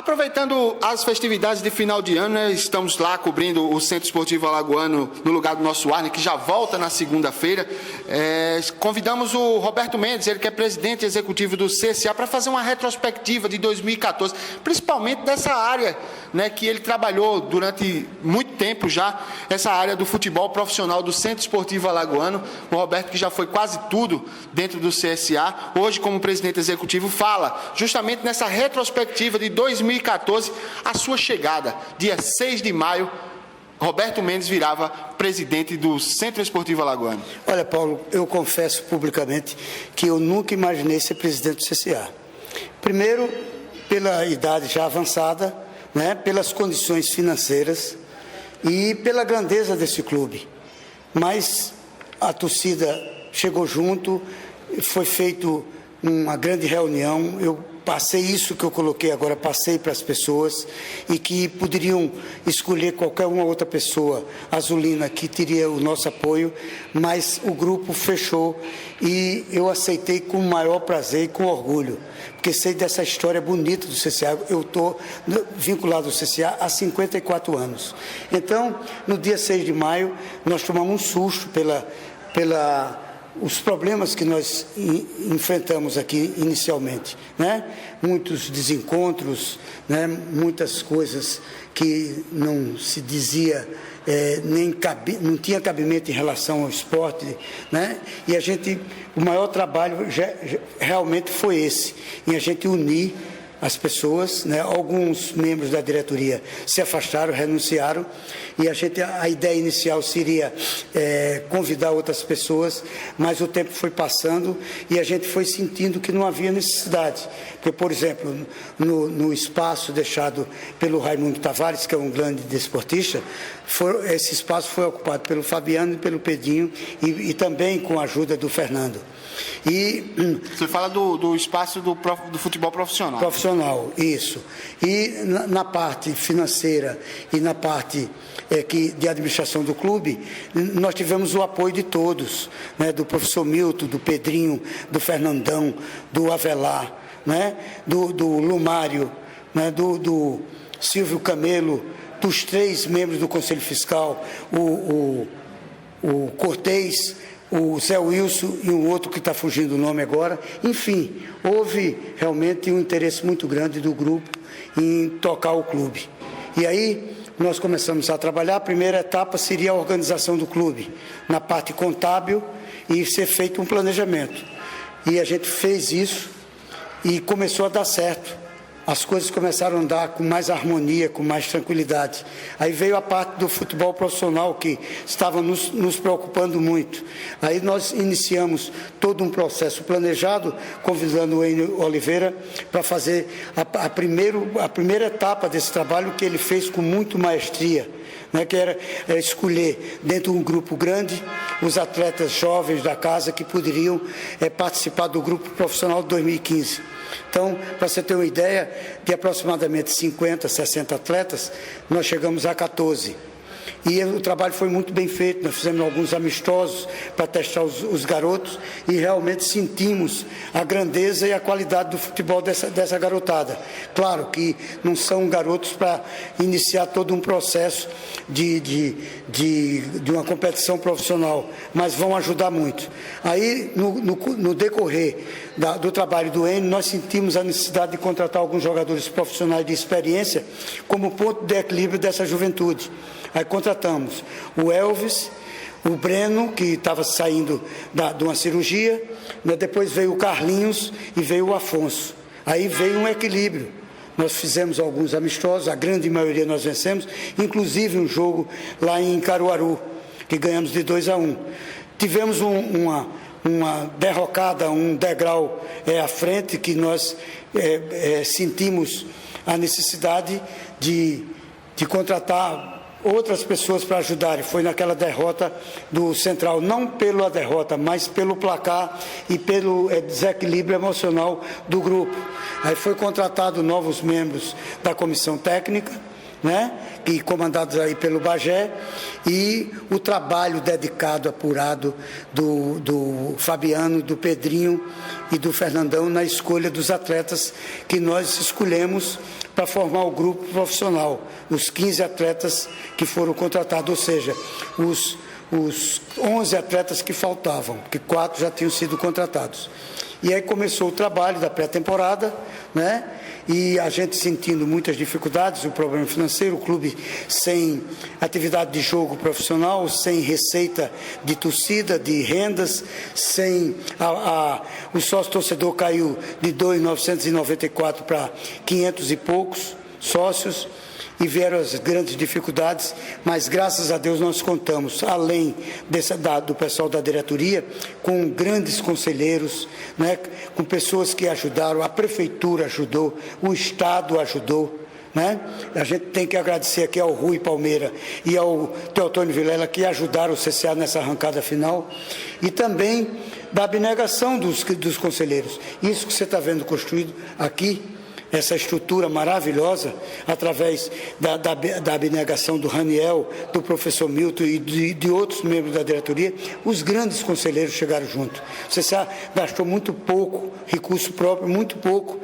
Aproveitando as festividades de final de ano, né, estamos lá cobrindo o Centro Esportivo Alagoano no lugar do nosso Arne, que já volta na segunda-feira. Convidamos o Roberto Mendes, ele que é presidente executivo do CSA, para fazer uma retrospectiva de 2014, principalmente dessa área, né, que ele trabalhou durante muito tempo já, essa área do futebol profissional do Centro Esportivo Alagoano. O Roberto, que já foi quase tudo dentro do CSA, hoje como presidente executivo, fala justamente nessa retrospectiva de 2014, a sua chegada, dia 6 de maio, Roberto Mendes virava presidente do Centro Esportivo Alagoano. Olha, Paulo, eu confesso publicamente que eu nunca imaginei ser presidente do CSA. Primeiro, pela idade já avançada, né, pelas condições financeiras e pela grandeza desse clube. Mas a torcida chegou junto, foi feita uma grande reunião, eu passei isso que eu coloquei agora, passei para as pessoas, e que poderiam escolher qualquer uma outra pessoa azulina que teria o nosso apoio, mas o grupo fechou e eu aceitei com o maior prazer e com orgulho, porque sei dessa história bonita do CSA. Eu estou vinculado ao CSA há 54 anos. Então, no dia 6 de maio, nós tomamos um susto os problemas que nós enfrentamos aqui inicialmente, né? Muitos desencontros, né? Muitas coisas que não se dizia, não tinha cabimento em relação ao esporte, né? E o maior trabalho realmente foi esse, em a gente unir as pessoas, né? Alguns membros da diretoria se afastaram, renunciaram, e a ideia inicial seria convidar outras pessoas, mas o tempo foi passando e a gente foi sentindo que não havia necessidade. Porque, por exemplo, no espaço deixado pelo Raimundo Tavares, que é um grande desportista, esse espaço foi ocupado pelo Fabiano e pelo Pedrinho, e também com a ajuda do Fernando. Você fala do espaço do futebol profissional. Profissional, isso. E na parte financeira e na parte de administração do clube, nós tivemos o apoio de todos, né? Do professor Milton, do Pedrinho, do Fernandão, do Avelar, né? do Lumário, né? do Silvio Camelo, dos 3 membros do Conselho Fiscal, o Cortez, o Zé Wilson e um outro que está fugindo o nome agora. Enfim, houve realmente um interesse muito grande do grupo em tocar o clube. E aí nós começamos a trabalhar. A primeira etapa seria a organização do clube, na parte contábil, e ser feito um planejamento. E a gente fez isso e começou a dar certo. As coisas começaram a andar com mais harmonia, com mais tranquilidade. Aí veio a parte do futebol profissional, que estava nos preocupando muito. Aí nós iniciamos todo um processo planejado, convidando o Enio Oliveira para fazer a primeira etapa desse trabalho, que ele fez com muito maestria, né, que era escolher, dentro de um grupo grande, os atletas jovens da casa que poderiam participar do grupo profissional de 2015. Então, para você ter uma ideia, de aproximadamente 50, 60 atletas, nós chegamos a 14. E o trabalho foi muito bem feito, nós fizemos alguns amistosos para testar os garotos, e realmente sentimos a grandeza e a qualidade do futebol dessa garotada. Claro que não são garotos para iniciar todo um processo de uma competição profissional, mas vão ajudar muito. Aí, no decorrer do trabalho do Enio, nós sentimos a necessidade de contratar alguns jogadores profissionais de experiência como ponto de equilíbrio dessa juventude. Aí contratamos o Elvis, o Breno, que estava saindo de uma cirurgia, né? Depois veio o Carlinhos e veio o Afonso. Aí veio um equilíbrio. Nós fizemos alguns amistosos, a grande maioria nós vencemos, inclusive um jogo lá em Caruaru, que ganhamos de 2-1. Tivemos uma derrocada, um degrau à frente, que nós sentimos a necessidade de contratar outras pessoas para ajudarem. Foi naquela derrota do Central, não pela derrota, mas pelo placar e pelo desequilíbrio emocional do grupo. Aí foi contratado novos membros da comissão técnica, né, e comandados aí pelo Bagé, e o trabalho dedicado, apurado do Fabiano, do Pedrinho e do Fernandão na escolha dos atletas que nós escolhemos para formar o grupo profissional, os 15 atletas que foram contratados, ou seja, os 11 atletas que faltavam, que 4 já tinham sido contratados. E aí começou o trabalho da pré-temporada, né? E a gente sentindo muitas dificuldades, o problema financeiro, o clube sem atividade de jogo profissional, sem receita de torcida, de rendas, sem o sócio-torcedor caiu de 2.994 para 500 e poucos sócios, e vieram as grandes dificuldades, mas graças a Deus nós contamos, além do pessoal da diretoria, com grandes conselheiros, né, com pessoas que ajudaram, a prefeitura ajudou, o Estado ajudou, né? A gente tem que agradecer aqui ao Rui Palmeira e ao Teotônio Vilela, que ajudaram o CCA nessa arrancada final, e também da abnegação dos conselheiros. Isso que você está vendo construído aqui, essa estrutura maravilhosa, através da abnegação do Raniel, do professor Milton e de outros membros da diretoria, os grandes conselheiros chegaram junto. Você gastou muito pouco, recurso próprio, muito pouco.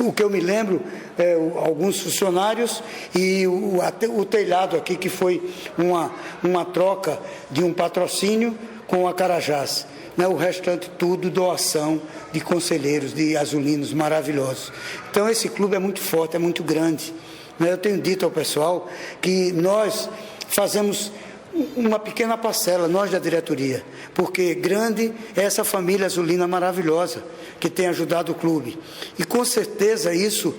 O que eu me lembro é alguns funcionários e o telhado aqui, que foi uma troca de um patrocínio com a Carajás. O restante tudo doação de conselheiros, de azulinos maravilhosos. Então esse clube é muito forte, é muito grande. Eu tenho dito ao pessoal que nós fazemos uma pequena parcela, nós da diretoria, porque grande é essa família azulina maravilhosa que tem ajudado o clube. E com certeza isso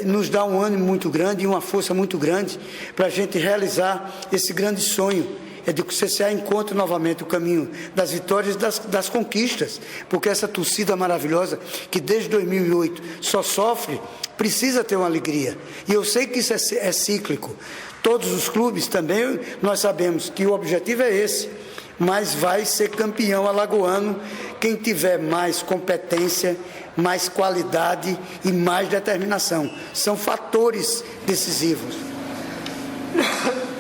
nos dá um ânimo muito grande e uma força muito grande para a gente realizar esse grande sonho, de que o CCA encontre novamente o caminho das vitórias e das conquistas, porque essa torcida maravilhosa, que desde 2008 só sofre, precisa ter uma alegria. E eu sei que isso é cíclico. Todos os clubes também, nós sabemos que o objetivo é esse, mas vai ser campeão alagoano quem tiver mais competência, mais qualidade e mais determinação. São fatores decisivos.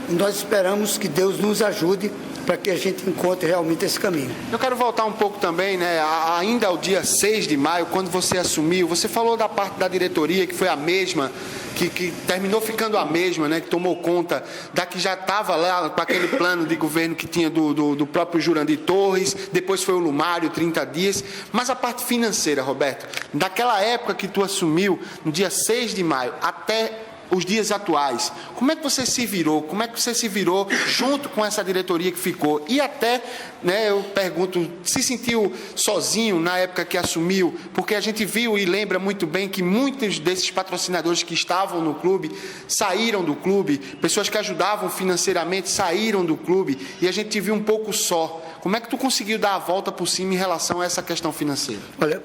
Nós esperamos que Deus nos ajude para que a gente encontre realmente esse caminho. Eu quero voltar um pouco também, né, ainda ao dia 6 de maio, quando você assumiu, você falou da parte da diretoria que foi a mesma, que terminou ficando a mesma, né, que tomou conta da que já estava lá com aquele plano de governo que tinha do próprio Jurandir Torres, depois foi o Lumário, 30 dias, mas a parte financeira, Roberto, daquela época que tu assumiu, no dia 6 de maio, até os dias atuais, como é que você se virou? Como é que você se virou junto com essa diretoria que ficou? E até, né, eu pergunto, se sentiu sozinho na época que assumiu? Porque a gente viu e lembra muito bem que muitos desses patrocinadores que estavam no clube saíram do clube, pessoas que ajudavam financeiramente saíram do clube, e a gente viu um pouco só. Como é que tu conseguiu dar a volta por cima em relação a essa questão financeira? Olha,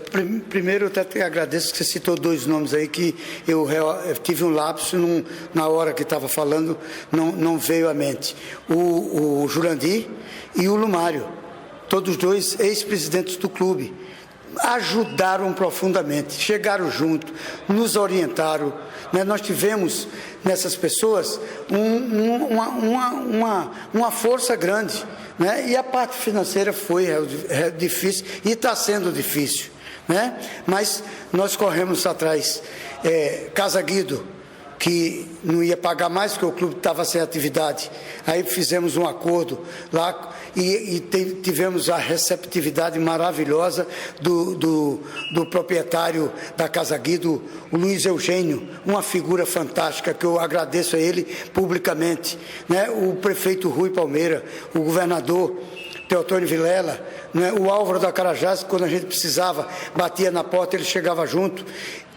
primeiro eu até te agradeço que você citou 2 nomes aí que eu tive um lapso na hora que estava falando, não veio à mente. O Jurandir e o Lumário, todos 2 ex-presidentes do clube, ajudaram profundamente, chegaram junto, nos orientaram, né? Nós tivemos nessas pessoas uma força grande, né? E a parte financeira foi difícil e está sendo difícil, né? Mas nós corremos atrás. Casa Guido, que não ia pagar mais porque o clube estava sem atividade. Aí fizemos um acordo lá e tivemos a receptividade maravilhosa do proprietário da Casa Guido, o Luiz Eugênio, uma figura fantástica que eu agradeço a ele publicamente, né? O prefeito Rui Palmeira, o governador Teotônio Vilela, né? O Álvaro da Carajás, quando a gente precisava, batia na porta, ele chegava junto,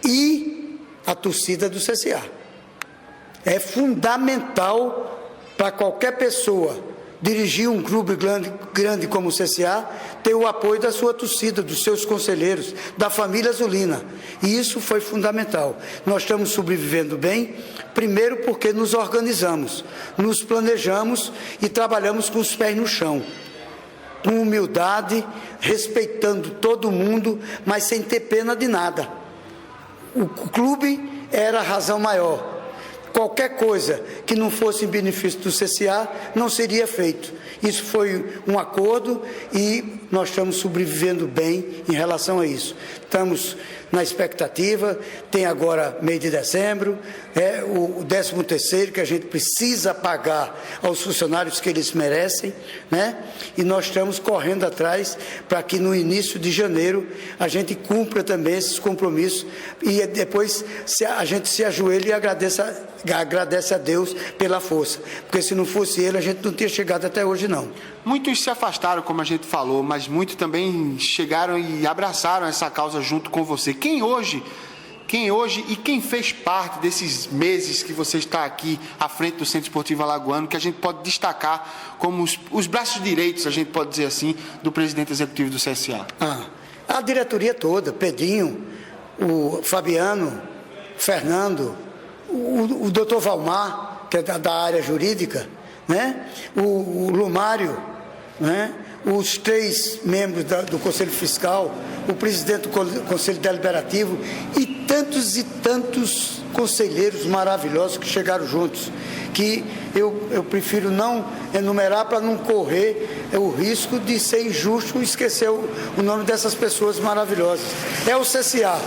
e a torcida do CCA. É fundamental para qualquer pessoa dirigir um clube grande como o CCA, ter o apoio da sua torcida, dos seus conselheiros, da família azulina. E isso foi fundamental. Nós estamos sobrevivendo bem, primeiro porque nos organizamos, nos planejamos e trabalhamos com os pés no chão, com humildade, respeitando todo mundo, mas sem ter pena de nada. O clube era a razão maior. Qualquer coisa que não fosse em benefício do CCA não seria feito. Isso foi um acordo e nós estamos sobrevivendo bem em relação a isso. Estamos na expectativa, tem agora mês de dezembro, o 13º que a gente precisa pagar aos funcionários que eles merecem, né? E nós estamos correndo atrás para que no início de janeiro a gente cumpra também esses compromissos e depois a gente se ajoelha e agradece a Deus pela força, porque se não fosse ele a gente não tinha chegado até hoje não. Muitos se afastaram, como a gente falou, mas muitos também chegaram e abraçaram essa causa junto com você. Quem hoje e quem fez parte desses meses que você está aqui à frente do Centro Esportivo Alagoano, que a gente pode destacar como os braços direitos, a gente pode dizer assim, do presidente executivo do CSA? A diretoria toda, Pedrinho, o Fabiano, Fernando, o doutor Valmar, que é da área jurídica, né? O Lumário, né? Os 3 membros do Conselho Fiscal, o presidente do Conselho Deliberativo e tantos conselheiros maravilhosos que chegaram juntos, que eu prefiro não enumerar para não correr o risco de ser injusto e esquecer o nome dessas pessoas maravilhosas. É o CSA,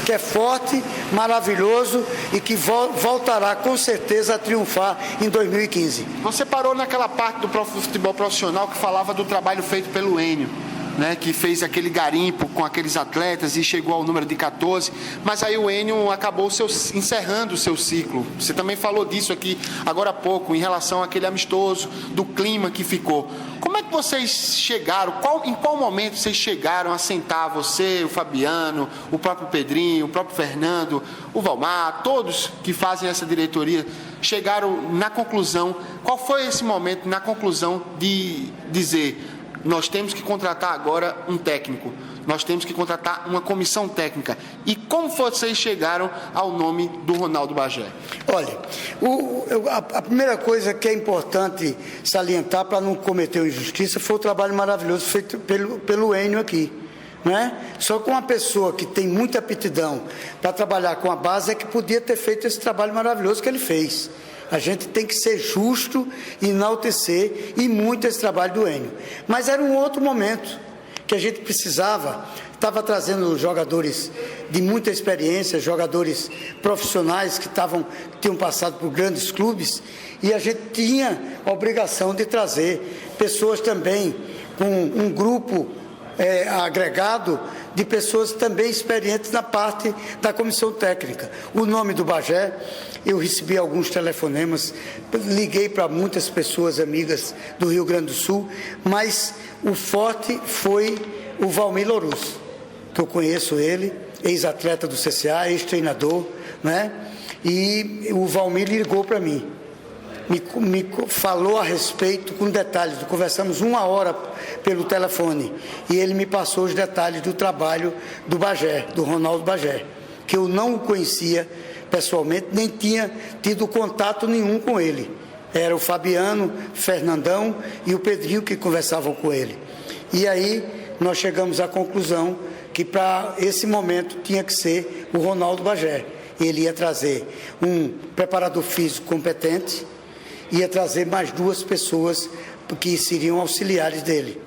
que é forte, maravilhoso e que voltará com certeza a triunfar em 2015. Você parou naquela parte do futebol profissional que falava do trabalho feito pelo Enio, né, que fez aquele garimpo com aqueles atletas e chegou ao número de 14, mas aí o Enio acabou encerrando o seu ciclo. Você também falou disso aqui agora há pouco, em relação àquele amistoso, do clima que ficou. Como é que vocês chegaram, em qual momento vocês chegaram a sentar, você, o Fabiano, o próprio Pedrinho, o próprio Fernando, o Valmar, todos que fazem essa diretoria, chegaram na conclusão, qual foi esse momento na conclusão de dizer: nós temos que contratar agora um técnico, nós temos que contratar uma comissão técnica? E como vocês chegaram ao nome do Ronaldo Bagé? Olha, a primeira coisa que é importante salientar para não cometer injustiça foi o trabalho maravilhoso feito pelo Enio aqui, né? Só com uma pessoa que tem muita aptidão para trabalhar com a base é que podia ter feito esse trabalho maravilhoso que ele fez. A gente tem que ser justo e enaltecer e muito esse trabalho do Enio. Mas era um outro momento que a gente precisava, estava trazendo jogadores de muita experiência, jogadores profissionais que tinham passado por grandes clubes, e a gente tinha a obrigação de trazer pessoas também com um grupo agregado de pessoas também experientes na parte da comissão técnica. O nome do Bagé, eu recebi alguns telefonemas, liguei para muitas pessoas amigas do Rio Grande do Sul, mas o forte foi o Valmir Louros, que eu conheço ele, ex-atleta do CSA, ex-treinador, né? E o Valmir ligou para mim, me falou a respeito com detalhes, conversamos 1 hora pelo telefone, e ele me passou os detalhes do trabalho do Bagé, do Ronaldo Bagé, que eu não o conhecia pessoalmente, nem tinha tido contato nenhum com ele. Era o Fabiano, Fernandão e o Pedrinho que conversavam com ele. E aí nós chegamos à conclusão que para esse momento tinha que ser o Ronaldo Bagé. Ele ia trazer um preparador físico competente, ia trazer mais 2 pessoas que seriam auxiliares dele.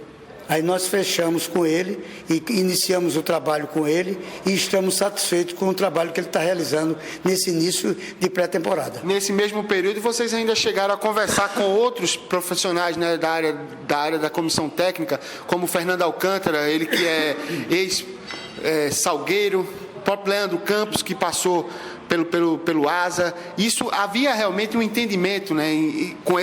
Aí nós fechamos com ele e iniciamos o trabalho com ele e estamos satisfeitos com o trabalho que ele está realizando nesse início de pré-temporada. Nesse mesmo período, vocês ainda chegaram a conversar com outros profissionais, né, da área da comissão técnica, como o Fernando Alcântara, ele que é ex-Salgueiro, o próprio Leandro Campos, que passou pelo ASA. Isso havia realmente um entendimento, né, com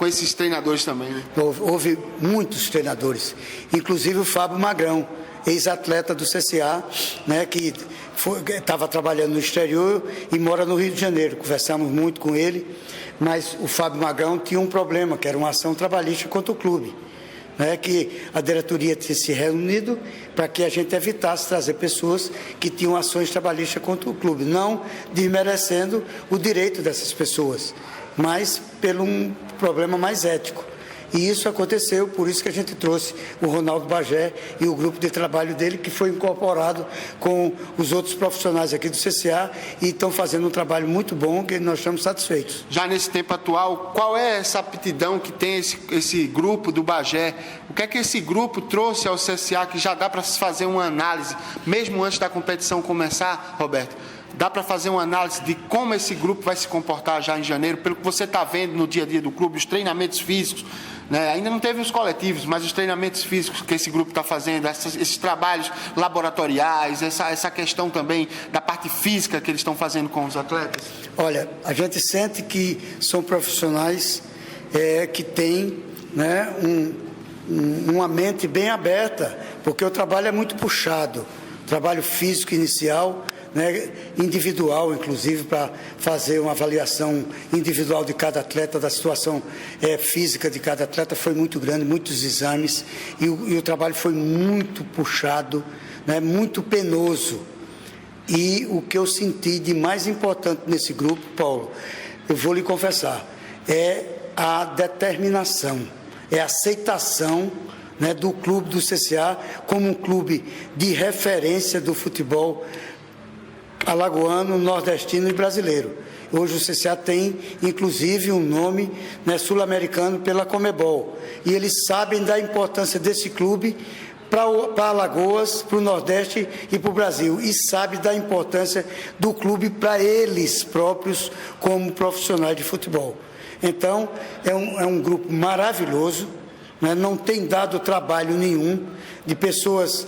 esses treinadores também, né? Houve muitos treinadores, inclusive o Fábio Magrão, ex-atleta do CSA, né, que estava trabalhando no exterior e mora no Rio de Janeiro. Conversamos muito com ele, mas o Fábio Magrão tinha um problema, que era uma ação trabalhista contra o clube, né, que a diretoria tinha se reunido para que a gente evitasse trazer pessoas que tinham ações trabalhistas contra o clube, não desmerecendo o direito dessas pessoas, mas pelo um problema mais ético. E isso aconteceu, por isso que a gente trouxe o Ronaldo Bagé e o grupo de trabalho dele, que foi incorporado com os outros profissionais aqui do CCA e estão fazendo um trabalho muito bom, que nós estamos satisfeitos. Já nesse tempo atual, qual é essa aptidão que tem esse grupo do Bagé? O que é que esse grupo trouxe ao CSA que já dá para se fazer uma análise, mesmo antes da competição começar, Roberto? Dá para fazer uma análise de como esse grupo vai se comportar já em janeiro, pelo que você está vendo no dia a dia do clube, os treinamentos físicos, né? Ainda não teve os coletivos, mas os treinamentos físicos que esse grupo está fazendo, esses trabalhos laboratoriais, essa questão também da parte física que eles estão fazendo com os atletas? Olha, a gente sente que são profissionais que têm, né, uma mente bem aberta, porque o trabalho é muito puxado, trabalho físico inicial, né, individual, inclusive, para fazer uma avaliação individual de cada atleta, da situação física de cada atleta, foi muito grande, muitos exames, e o trabalho foi muito puxado, né, muito penoso. E o que eu senti de mais importante nesse grupo, Paulo, eu vou lhe confessar, é a determinação, é a aceitação, né, do clube do CCA como um clube de referência do futebol alagoano, nordestino e brasileiro. Hoje o CCA tem, inclusive, um nome, né, sul-americano pela Comebol. E eles sabem da importância desse clube para Alagoas, para o Nordeste e para o Brasil. E sabem da importância do clube para eles próprios como profissionais de futebol. Então, é um grupo maravilhoso, né, não tem dado trabalho nenhum, de pessoas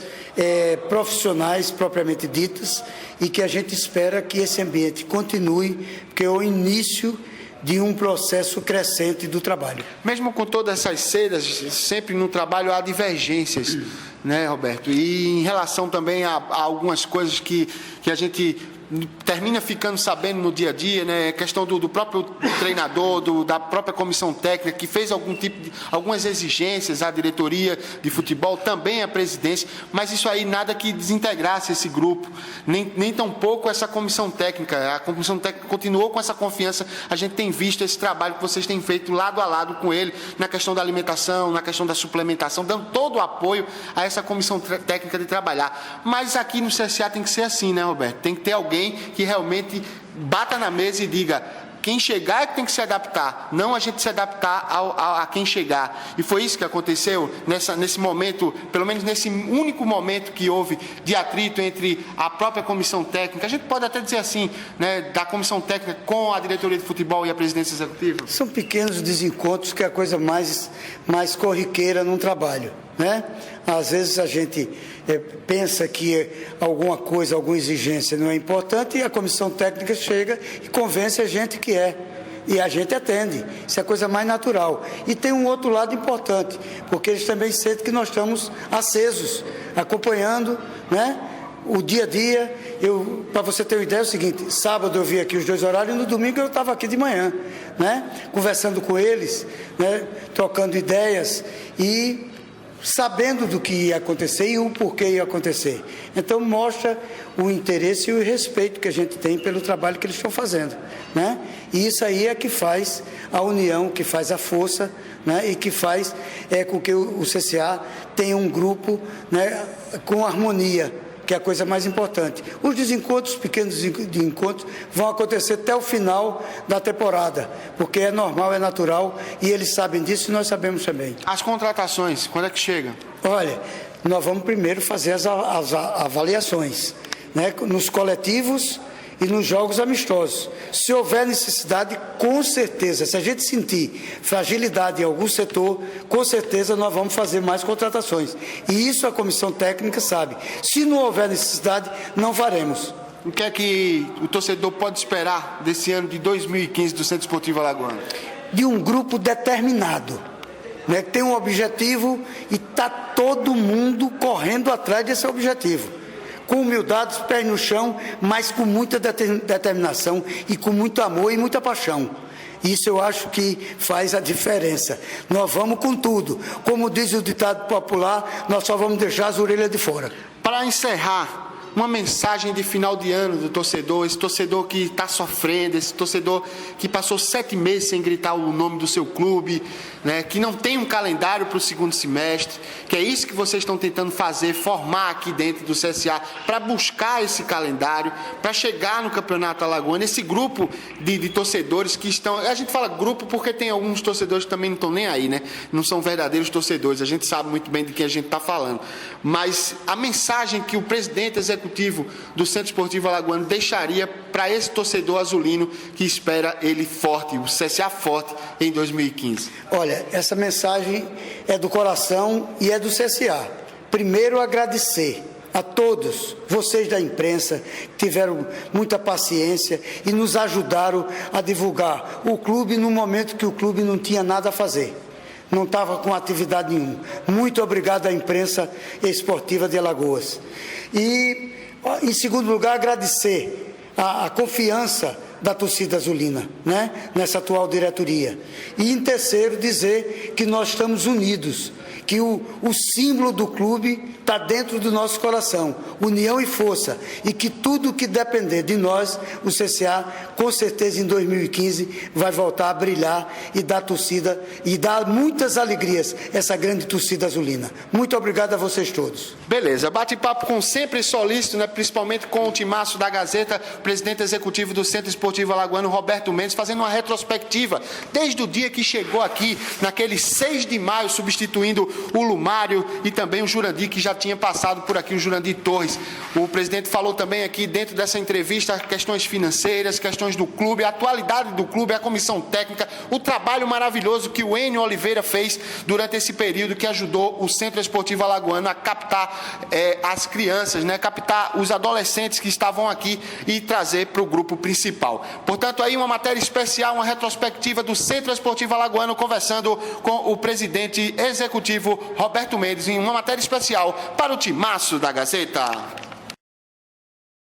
profissionais propriamente ditas, e que a gente espera que esse ambiente continue, porque é o início de um processo crescente do trabalho. Mesmo com todas essas cedas, sempre no trabalho há divergências, né, Roberto? E em relação também a algumas coisas que a gente termina ficando sabendo no dia a dia, né? A questão do próprio treinador, da própria comissão técnica, que fez algumas exigências à diretoria de futebol, também à presidência, mas isso aí nada que desintegrasse esse grupo, nem tampouco essa comissão técnica. A comissão técnica continuou com essa confiança. A gente tem visto esse trabalho que vocês têm feito lado a lado com ele, na questão da alimentação, na questão da suplementação, dando todo o apoio a essa comissão técnica de trabalhar. Mas aqui no CSA tem que ser assim, né, Roberto? Tem que ter alguém que realmente bata na mesa e diga: quem chegar é que tem que se adaptar, não a gente se adaptar a quem chegar. E foi isso que aconteceu nesse momento, pelo menos nesse único momento que houve de atrito entre a própria comissão técnica, a gente pode até dizer assim, né, da comissão técnica com a diretoria de futebol e a presidência executiva? São pequenos desencontros, que é a coisa mais corriqueira num trabalho, né? Às vezes a gente pensa que alguma coisa, alguma exigência não é importante, e a comissão técnica chega e convence a gente que é. E a gente atende. Isso é a coisa mais natural. E tem um outro lado importante, porque eles também sentem que nós estamos acesos, acompanhando, né, o dia a dia. Para você ter uma ideia, é o seguinte: sábado eu vi aqui os 2 horários, e no domingo eu estava aqui de manhã, né, conversando com eles, né, trocando ideias e sabendo do que ia acontecer e o porquê ia acontecer. Então mostra o interesse e o respeito que a gente tem pelo trabalho que eles estão fazendo, né? E isso aí é que faz a união, que faz a força, né? E que faz com que o CCA tenha um grupo, né, com harmonia, que é a coisa mais importante. Os desencontros, pequenos encontros, vão acontecer até o final da temporada, porque é normal, é natural, e eles sabem disso e nós sabemos também. As contratações, quando é que chega? Olha, nós vamos primeiro fazer as avaliações, né, nos coletivos e nos jogos amistosos. Se houver necessidade, com certeza, se a gente sentir fragilidade em algum setor, com certeza nós vamos fazer mais contratações. E isso a comissão técnica sabe. Se não houver necessidade, não faremos. O que é que o torcedor pode esperar desse ano de 2015 do Centro Esportivo Alagoano? De um grupo determinado, né, que tem um objetivo e está todo mundo correndo atrás desse objetivo. Com humildade, pés no chão, mas com muita determinação e com muito amor e muita paixão. Isso eu acho que faz a diferença. Nós vamos com tudo. Como diz o ditado popular, nós só vamos deixar as orelhas de fora. Para encerrar, uma mensagem de final de ano do torcedor, esse torcedor que está sofrendo, esse torcedor que passou 7 meses sem gritar o nome do seu clube, né, que não tem um calendário para o segundo semestre, que é isso que vocês estão tentando fazer, formar aqui dentro do CSA, para buscar esse calendário, para chegar no Campeonato Alagoano, esse grupo de torcedores que estão... A gente fala grupo porque tem alguns torcedores que também não estão nem aí, né? Não são verdadeiros torcedores, a gente sabe muito bem de quem a gente está falando. Mas a mensagem que o presidente executivo do Centro Esportivo Alagoano deixaria para esse torcedor azulino que espera ele forte, o CSA forte em 2015? Olha, essa mensagem é do coração e é do CSA. Primeiro, agradecer a todos vocês da imprensa que tiveram muita paciência e nos ajudaram a divulgar o clube no momento que o clube não tinha nada a fazer. Não estava com atividade nenhuma. Muito obrigado à imprensa esportiva de Alagoas. E, em segundo lugar, agradecer a confiança da torcida azulina, né, nessa atual diretoria. E, em terceiro, dizer que nós estamos unidos, que o símbolo do clube está dentro do nosso coração, união e força, e que tudo que depender de nós, o CSA, com certeza em 2015, vai voltar a brilhar e dar torcida, e dar muitas alegrias a essa grande torcida azulina. Muito obrigado a vocês todos. Beleza, bate-papo com sempre solícito, né, principalmente com o timaço da Gazeta, presidente executivo do Centro Esportivo Alagoano, Roberto Mendes, fazendo uma retrospectiva, desde o dia que chegou aqui, naquele 6 de maio, substituindo o Lumário e também o Jurandir, que já tinha passado por aqui, o Jurandir Torres. O presidente falou também aqui, dentro dessa entrevista, questões financeiras, questões do clube, a atualidade do clube, a comissão técnica, o trabalho maravilhoso que o Enio Oliveira fez durante esse período, que ajudou o Centro Esportivo Alagoano a captar as crianças, né, captar os adolescentes que estavam aqui e trazer para o grupo principal. Portanto, aí uma matéria especial, uma retrospectiva do Centro Esportivo Alagoano, conversando com o presidente executivo Roberto Mendes, em uma matéria especial para o timaço da Gazeta.